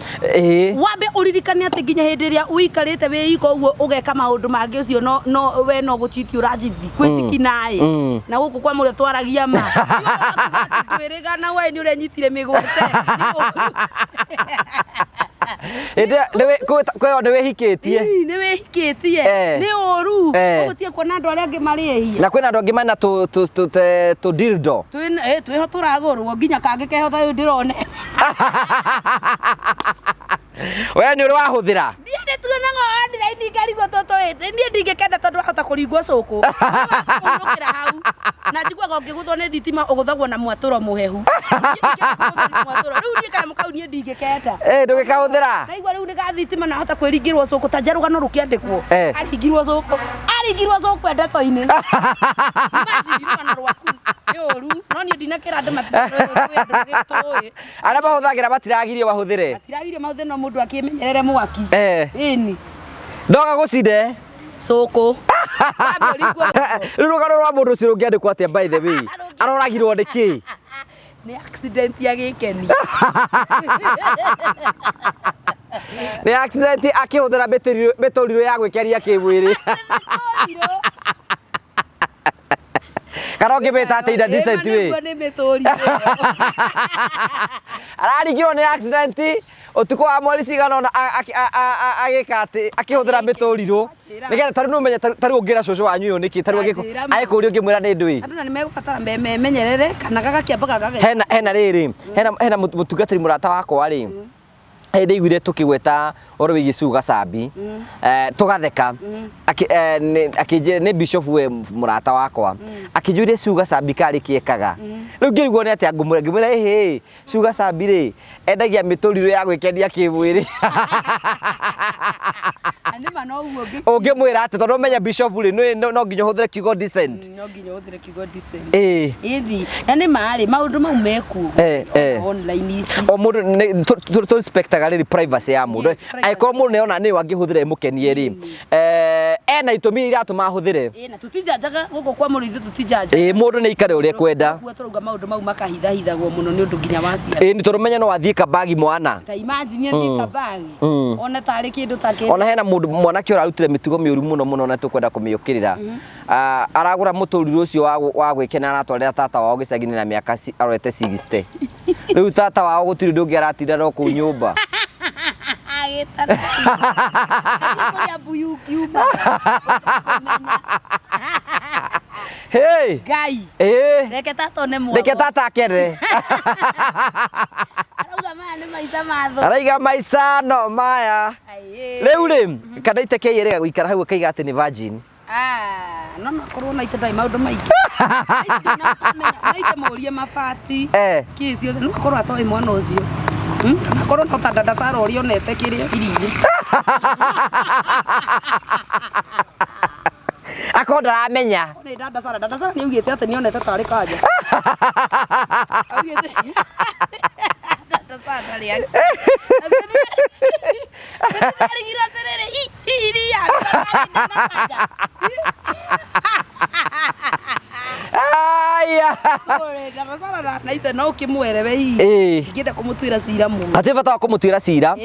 wambe ũririkane atĩ nginya hĩndĩ ĩrĩa ũikarĩte wĩika ũguo ũgeka maũndũ mangĩ ũcio no we no gũtiti ũranjithi kwĩtiki naĩ na gũkũ kwa mũrĩa twaragia ma twĩrĩgana we nĩ ũrenyitire mĩgũte kwĩyo nĩ wĩhikĩtie. Nĩ wĩhikĩtie nĩ ũru ũgũtiĩ kuona andũ arĩa angĩ marĩhia na kwĩna andũ angĩ mena tũ dildo twĩho tũragũrwo nginya kangĩ keho ta ũyũ ndĩrone. We nĩ ũrĩ wahũthĩra? Niĩ nĩ tuonaga online ngarigwo tũtũ niĩ ndingĩkenda tondũ wahota kũringwo cũkũ ũrũkĩra hau na njiguaga ũngĩgũthwo nĩ thitima ũgũthagwo na mwatũro mũhehu. Rĩu niĩ kanyamũ kau niĩ ndingĩkenda. Ndũgĩkahũthĩra? Naigua rĩu nĩ ga thitima na hota kwĩringĩrwo cũkũ ta njarũgano rũkĩandĩkwo aringirwo cũkũ ndeto-inĩ. Rũgano rwaku nĩ ũru no niĩ ndinakĩra andũ matitũĩ. Arĩa mahũthagĩra matiragirio mahũthĩre? Matiragirio mahũthĩre no mũndũ akĩmenyerere mwaki. Ĩni. Ndoga gũcinde cũkũ. Rĩu rũgano rwa mũndũ ũcio rũngĩandĩkwo atĩa by the way? Aroragirwo nĩ kĩ? Nĩ accident ya gĩkeni. Nĩ accident akĩhũthĩra mĩtũrirũ ya gwĩkenia kĩmwĩrĩ. Kana ũngĩmĩta atĩ ina decent way. Araringirwo nĩ accident ũtukũ wa mweri cigana ũna agĩka atĩ akĩhũthĩra mĩtũrirũ nĩgetha tarĩu nĩũmenye tarĩu ũngĩra cũcũ wanyu ũyũ nĩkĩ tarĩu agĩkũria ũngĩmwĩra nĩ ndũĩ. Andũ na nĩ megũbatara memenyerere kana gagakĩambaga gageka. Hena rĩrĩ hena mũtungatĩri mũrata wakwa rĩ hĩndĩ iguire tũkĩgweta ũhoro wĩgiĩ Sugar Sambi tũgatheka akĩnjĩra nĩ bishop we mũrata wakwa akĩnjũria Sugar Sambi karĩ kĩekaga rĩu ngĩrigwo nĩ atĩa ngĩmwĩra ĩhĩ Sugar Sambi rĩ endagia mĩtũrirũ ya gwĩkenia kĩmwĩrĩ. Ũngĩmwĩra atĩ tondũ ũmenya bishop rĩ no nginya ũhũthĩre kiugo decent. No nginya ũhũthĩre kiugo decent. Ĩni na nĩ marĩ maũndũ mau mekuo online ici. O mũndũ tũ respect rĩrĩ privacy ya mũndũ angĩkorwo mũndũ nĩona nĩ angĩhũthĩra mũkenie rĩ ena itũmi iria atũma ahũthĩre. Na tũtijanjaga gũkũ kwa mũrũ ithuĩ tũtijanjaga. Mũndũ nĩ aikare ũrĩa kwenda. Tũrauga maũndũ mau makahithahithagwo mũno nĩ ũndũ nginya wacia. Nĩ tondũ ũmenye no wathiĩ kabagi mwana. Ta imagine athiĩ kabagi ona tarĩ kĩndũ ta kĩndũ. Ona hena mũndũ mwanake ũrarutire mĩtugo mĩũru mũno na tũkwenda kũmĩũkĩrĩra. Aragũra mũtũrirũ ũcio wa gwĩkenia aratwarĩra tata wao gĩcagi-inĩ na mĩaka arorete 60. Rĩu tata wao gũtirĩ ũndũ ũngĩ aratinda no kũu nyũmba. Hey! Ngai. Reke tata one mwago. Reke tata akere. Arauga maya nĩ maica matho. Araiga maica no maya. Rĩu rĩ kana iteke yerega gũikara hau akaiga atĩ nĩ virgin. No korwo na itenda maũndũ maingĩ. Naite mũrie mabati. Kĩĩ ciothe no korwo atoĩ mwana ũcio. Na korwo no ta dada Sara ũrĩa onete kĩrĩa irio. Akorwo ndaramenya. Nĩ dada Sara nĩ augĩte atĩ nĩ onete tarĩ kanja. Tasata ria. Aligira terere iria. Aya. Sorry, ndabasara na ite no kimwerewe hii. Ngenda kumutwira cira muno. Ati bata kumutwira cira.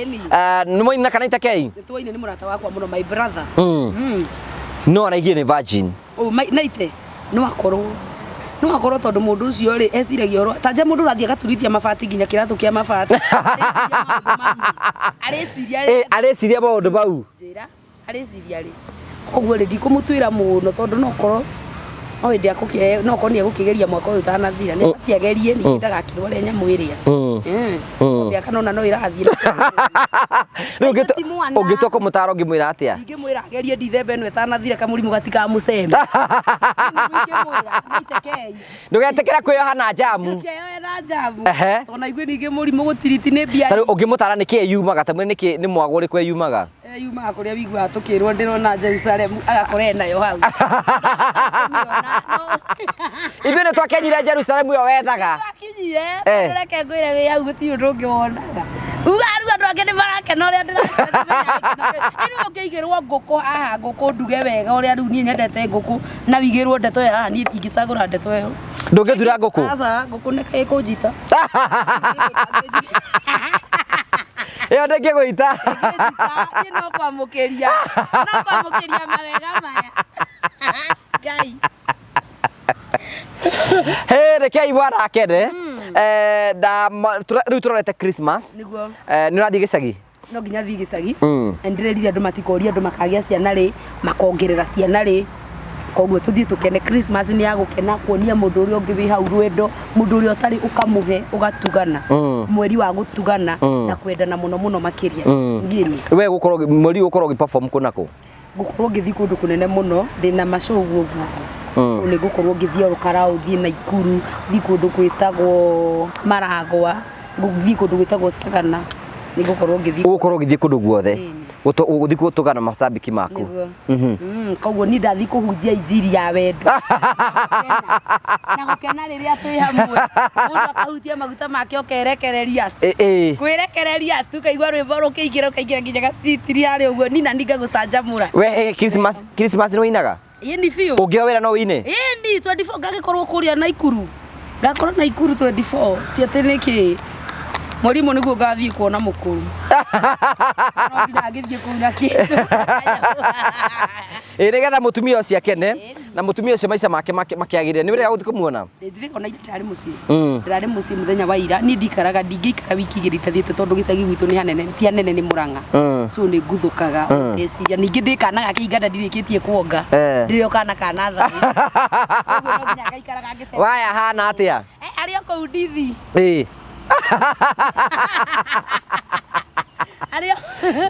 Ni moina kana ite kei? Nitwaine ni murata wakwa muno, my brother. No araigie ni virgin. Oh, na ite no akorwo tondu mundu ucio ri eciragia oro tanja mundu rathie gaturithia mabati nginya kiratu kia mabati areciria maundu mau njira areciria ri koguo ri ndikumutwira muno tondu no korwo o ndi akukie no korwo ni egukigeria mwaka uyu tanathira ni atiagerie ningi ndagakirware nyamu iria miaka nona no irathie ungitwa kumutaro ngimwira atia ngimwira agerie ndithembe ino itanathira kamurimu gatikamucembe ndugetekera kwioha na jamu ona igwe ningi murimu gutiriti ni mbia tari ungimutara niki yumaga tamwe niki ni mwago ri kwe yumaga yumaga kuria wigwa tukirwo ndirona Jerusalem agakore nayo hau ithuĩ nĩ twakenyire Jerusalemu yo wethaga akinyire reke ngwire wi hau gutirĩ ũndũ ũngĩ wonaga ugaru andũ angĩ nĩ marakena ũrĩa ndĩrakena ũngĩigĩrwo ngũkũ haha ngũkũ nduge wega ũrĩa rĩu niĩ nyendete ngũkũ na wigĩrwo ndeto ĩyo haha niĩ ndingĩcagũra ndeto ĩyo ndũngĩthura ngũkũ aca ngũkũ nĩ ĩkũnjita ĩyo ndĩngĩgũita niĩ no kwamũkĩria mawega maya Ngai Hey, rekei bwana akende rĩu tũrorete Christmas niguo nĩ ũrathiĩ gĩcagi no nginya thiĩ gĩcagi ndirerire andũ matikoria andũ makagĩa ciana rĩ makongerera ciana rĩ koguo tũthiĩ tũkene Christmas nĩ ya gũkena kuonia mũndũ ũrĩa ũngĩ wĩ hau rwendo mũndũ ũrĩa ũtarĩ ũkamũhe ũgatugana mweri wa gũtugana na kwendana mũno mũno makĩria njini we gũkorwo mweri ũkorwo ũgĩ-perform kũnakũ ngũkorwo ngĩthiĩ kũndũ kũnene mũno ndĩna macũgu ũguo nĩ ngũkorwo ngĩthiĩ Rũkara ũthiĩ Naikuru thiĩ kũndũ gwĩtagwo Maragwa thiĩ kũndũ gwĩtagwo Sagana nĩ ngũkorwo ngĩthiĩ kũndũ guothe gũthiĩ gũtũgana macambĩki maku koguo ni ndathiĩ kũhunjia injiri ya wendo na gũkena rĩrĩa twĩ hamwe mũndũ akahutia maguta make ũkerekereria kwĩrekereria tu kaigua rwĩmbo rũkĩingĩra nginya gatitiri harĩa ũguo nina ngagũcanjamũra we Christmas nĩ wĩinaga yeni biũ ũngĩoya wĩra no wĩine yeni 24 ngagĩkorwo kũrĩa Naikuru ngakorwo Naikuru 24 ti atĩ nĩkĩ Morimu niguo ngathiĩ kuona mũkũru no nginya ngĩthiĩ kũu na kĩndũ nĩgetha mũtumia ũcio akene na mũtumia ũcio maica make makĩagĩrĩre nĩ wĩrega gũthiĩ kũmuona ndĩrĩkona ndarĩ mũciĩ mũthenya wa ira niĩ ndikaraga ndingĩikara wiki igĩrĩ itathiĩte tondũ gĩcagi gwitũ nĩ hanene ti hanene nĩ Mũrang'a so nĩ nguthũkaga eciria ningĩ ndĩ kana gake iganda ndirĩkĩtie kuonga ndĩrĩ o kana tha ũguo no nginya ngaikaraga ngĩcera waya hana atĩa arĩ o kũu ndithi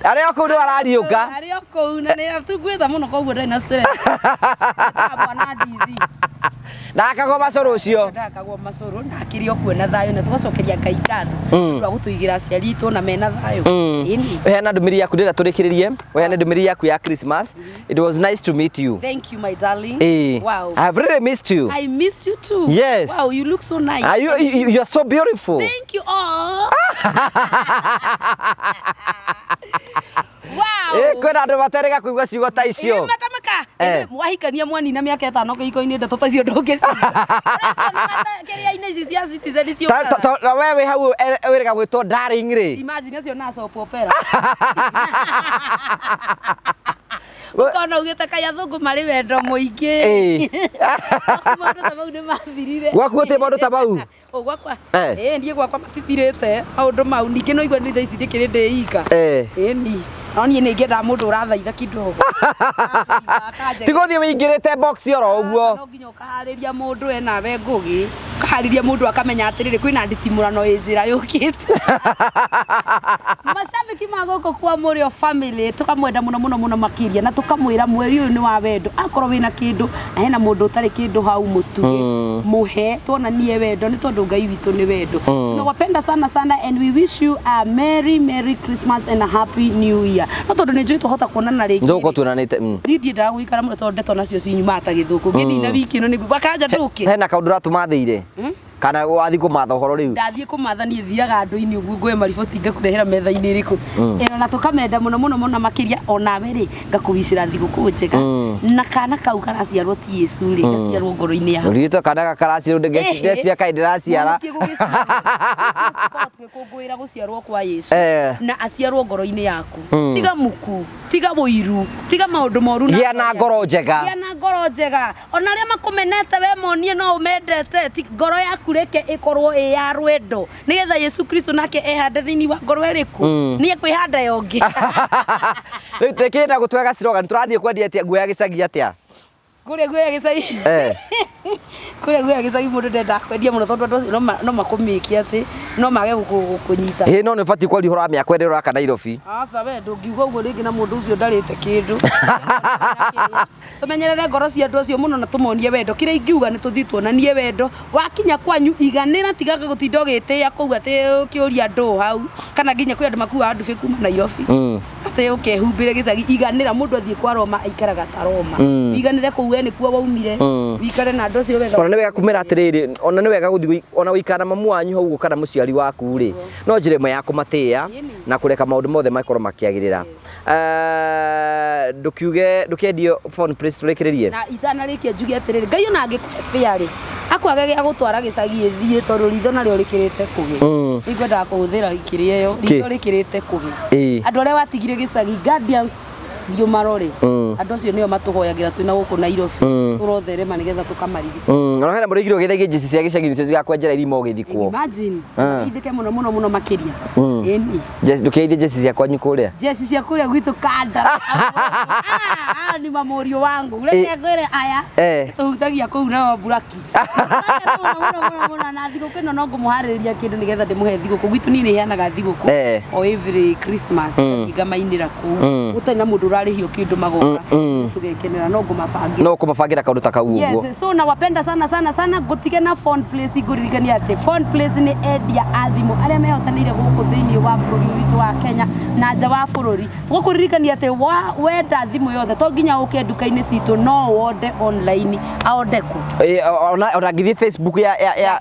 arĩa kũu nĩ arariũka arĩa kũu na nĩ tũgwĩtha mũno koguo ndĩ na stress mwana ndithi na akagwo macũrũ ũcio ndakagwo macũrũ na akĩrĩ o kuona thayũ na tũgacokeria Ngai ngatho nĩ gũtũigĩra aciari itũ na mena thayũ heana ndũmĩrĩri yaku ndĩrenda tũrĩkĩrĩrie heana ndũmĩrĩri yaku ya Christmas. It was nice to meet you. Thank you my darling. Wow, I have really missed you. I missed you too. Yes. Wow, you look so nice. You are so beautiful. Thank you all. Wow. Kwĩna andũ materega kũigua ciugo ta icio. Matamaka. Mwahikania mwanina mĩaka 5 kĩhiko-inĩ ndeto ta icio ndũngĩciria. Kĩrĩa-inĩ ici cia Citizen cio. Na wewe hau wĩrega gwĩtwo darling rĩ. Imagine cio na soap opera. Ukona ugĩte kai athũngũ marĩ wendo mũingĩ. Maũndũ ta mau nĩ mathirire. Gwaku gũtirĩ maũndũ ta mau? Gwakwa niĩ gwakwa matithirĩte maũndũ mau ningĩ no igua nĩ thaa ici ndĩkĩrĩ ndĩika. Ĩni no niĩ nĩ ngĩenda mũndũ ũrathaitha kidogo. Tigũthiĩ wĩingĩrĩte box oro ũguo. No nginya ũkaharĩria mũndũ enawe ngũgĩ ũkaharĩria mũndũ akamenya atĩrĩrĩ kwĩna nditimũrano ĩ njĩra yũkĩte. Macambĩki ma gũkũ kwa Mũrĩo family tũkamwenda mũno mũno mũno makĩria na tũkamwĩra mweri ũyũ nĩ wa wendo akorwo wĩna kĩndũ na hena mũndũ ũtarĩ kĩndũ hau mũtuge mũhe tuonanie wendo nĩ tondũ Ngai witũ nĩ wendo. Tunawapenda sana sana and we wish you a merry Christmas and a happy new year. No tondũ nĩ njũĩ twahota kuonana rĩngĩ. Ndũko tuonanĩte. Niĩ ndiendaga gũikara mũno tondũ ndeto nacio cinyumaga ta gĩthũkũ. Ngĩthii na wiki ĩno nĩguo bakanja ndũke. Hena kaũndũ ratũmathĩire. kana wathi kumatha horo riu ndathie kumatha ni thiaga andu-ini uguo ngoe mariboti ngakurehera metha-ini iriku na tukamenda muno makiria onawe ri ngakuwicira thiguku njega na kana kau karaciarwo ti Yesu ri gaciarwo ngoro-ini yaku rito kana gakaraciarwo ndecia kai ndiraciara twikungwira guciarwo kwa Yesu na aciarwo ngoro-ini yaku tiga muku tiga woiru tiga maundu moru gia na ngoro njega ona ria makumenete we monie no umendete ngoro yaku reke ikorwo ya rwendo nigetha Yesu Kristo nake ehande thiini wa ngoro eriku nie kwihanda yongi riu tekenda gutwega slogan turathie kwendia atia nguo ya gicagi atia kuria nguo ya gicagi kuria nguo ya gicagi mundu ndenda kwendia muno tondu andu no makumikia ati no mage gukunyita no ni fati kwari hora miaka kwendera ka Nairobi aca we ndungiuga uguo ringi na mundu ucio ndarite kindu tumenyerere ngoro cia andu acio muno na tumonie wendo kiria ingiuga ni tuthi tuonanie wendo wakinya kwanyu iganira tigaga gutinda ugitia kuu ati ukiuria andu hau kana nginya kwi andu makua andu fi kuma Nairobi ati ukehumbire gicagi iganira mundu athie kwa Roma aikaraga ta Roma iganire kuu we ni kuo waumire wikare na andu acio wega ona ni wega kumira atiriri ona ni wega guthi ona wikara mamu wanyu hau kana muciari waku ri no njire mwe ya kumatia na kureka maundu mothe makorwo makiagirira ndukendio phone press turekererie na itana rikia njuge atiriri ngai ona angikubia ri akwage gya gutwara gicagi ithie tondu ritho nario rikirite kugi ingwenda kuhuthira ikiria yo ritho rikirite kugi andu aria watigire gicagi guardians ndio marore andu acio nio matuhoyagira twina guku Nairobi turotherema nigetha tukamarigita ona hena murigiro githegi jesi cia gicagi nicio cigakwenjera irimo githikwo imagine idike muno makiria eni ndukeithie jesi cia kwanyu kuria jesi cia kuria gwitu kanda ni mamorio wangu reke ngwire aya tuhutagia kuu na buraki muno na thiguku ino no ngumuhaririria kindu nigetha ndimuhe thiguku gwitu nini heanaga thiguku o every Christmas ngamainira kuu utena mundu urarihio kindu magoka tugekenera no kumabangira kaundu ta kau uguo yes so na wapenda sana gutige na phone place iguririkania ati phone place ni endia athimu aria mehotanire guku thiini wa bururi witu wa Kenya na nja wa bururi gukuririkania ati wenda thimu yothe to nginya uke nduka-ini citu no wode online aondeku ona ngithi Facebook ya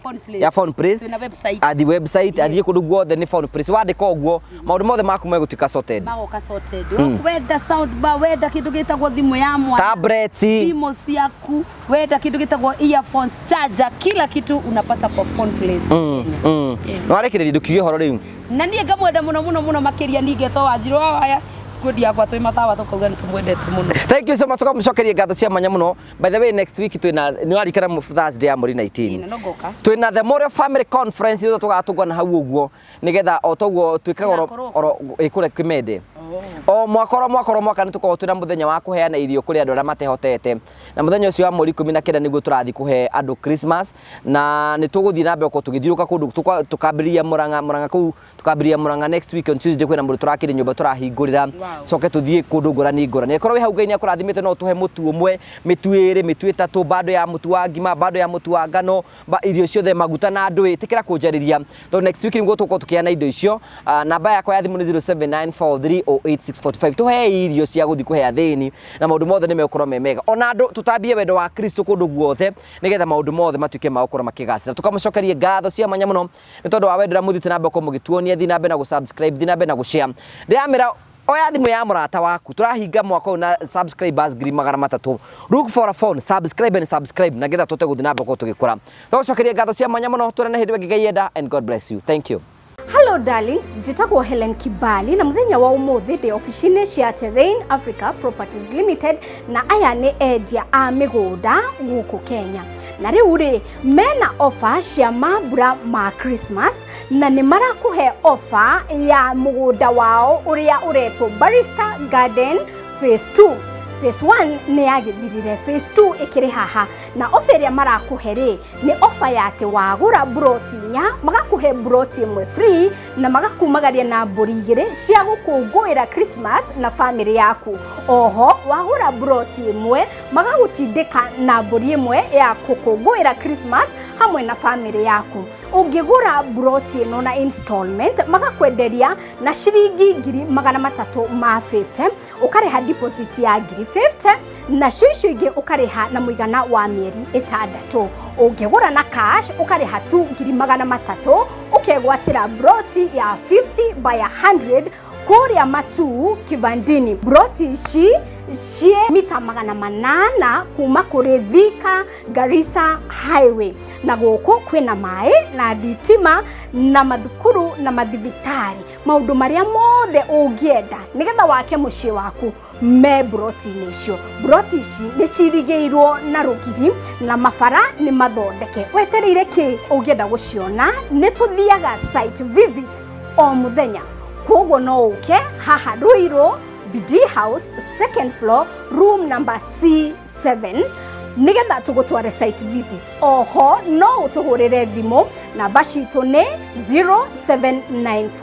phone place na website athi website athi kundu guothe ni phone place wandika uguo maundu mothe maku megutuika sorted wenda sound bar wenda kindu gitagwo thimu ya mwana tablets simu ciaku wenda kindu gitagwo earphones charger kila kitu unapata kwa phone place no arekereria ndukiuge horo riu na nie ngamwenda muno makiria ninge to wanjiru waya squad yakwa twi matawa tukauga ni tumwendete muno thank you so much tukamcokeria ngatho cia manya muno by the way next week twina ni warikana mu Thursday ya muri 19 twina the Memorial Family Conference ito tugatugana hau uguo nigetha otoguo twikaga oro ikure kimende o mwaka ni tukorwo twina muthenya wa kuheana irio kuri andu aria matehotete na muthenya ucio wa mweri 19 niguo turathi kuhe andu Christmas na ni tuguthii na mbere ko tugithiruka kundu tukambiria Murang'a kuu tukambiria Murang'a next week on Tuesday kwina mundu turakiri nyumba turahingurira soke tuthie kundu ngorani ikorwo hau Ngai ni akurathimite no tuhe mutu umwe mitu iri mitu itatu bado ya mutu wa ngima bado ya mutu wa ngano irio ciothe maguta na ndui tikira kunjariria to next week niguo tuko tukiana indo icio namba yakwa ya thimu ni 0794308645 tuhe irio cia guthi kuhe athini na maundu mothe ni mekorwo memega ona andu tutambie wendo wa Kristo kundu guothe nigetha maundu mothe matuike ma gukorwo makigacira tukamucokeria ngatho cia manya muno ni tondu wa wendo muthite na mbeko mugituonia thi na mbere na gusubscribe thi na mbere na gushare ndiamira oya thimu ya murata waku turahinga mwaka una subscribers ngiri 300 look for a phone subscribe na getha tote guthi na mbeko tugikura tucokeria ngatho cia manya muno turane hindi wengi Ngai enda and God bless you thank you. Hello darlings, njitagwo Helen Kibali na muthenya wa umuthi ndi office-ini cia Terrain Africa Properties Limited na aya ni endia a migunda guku Kenya. Na riu ri mena offer cia mambura ma Christmas na ni marakuhe offer ya mugunda wao uria uretwo Barrister Garden Phase 2. Phase 1 ni yagithirire, Phase 2 ikiri haha na offer ya marakuhe ri ni offer yake wagura broti nya magakuhe broti imwe free na magakumagaria na mburi igiri cia gukunguira Christmas na family yaku. Oho wagura broti imwe magagutindika na mburi imwe ya gukunguira Christmas hamwe na family yaku. Ungigura broti ino na installment magakwenderia na shiringi 350, ukariha deposit ya 50 na shisho ingi ukariha na muigana wa mieri 6. Ungigura na cash ukariha tu 300, ukegwatira broti ya 50 by 100 kuria Matu Kivandini. Broti ici cie mita 800 kuma kuri Thika Garissa Highway, na guku kwina mai na thitima na mathukuru na mathibitari. Maundu maria mothe ungienda nigetha wake mucii waku me broti icio. Broti ici ni cirigeirwo na rugiri na mabara ni mathondeke. Wetereire ki? Ungienda guciona ni tuthiaga site visit o muthenya. Koguo no uke haha Ruiru BD House 2nd floor room number C7 nigetha tugutware site visit. Oho no utuhurire thimu namba citu ni 0794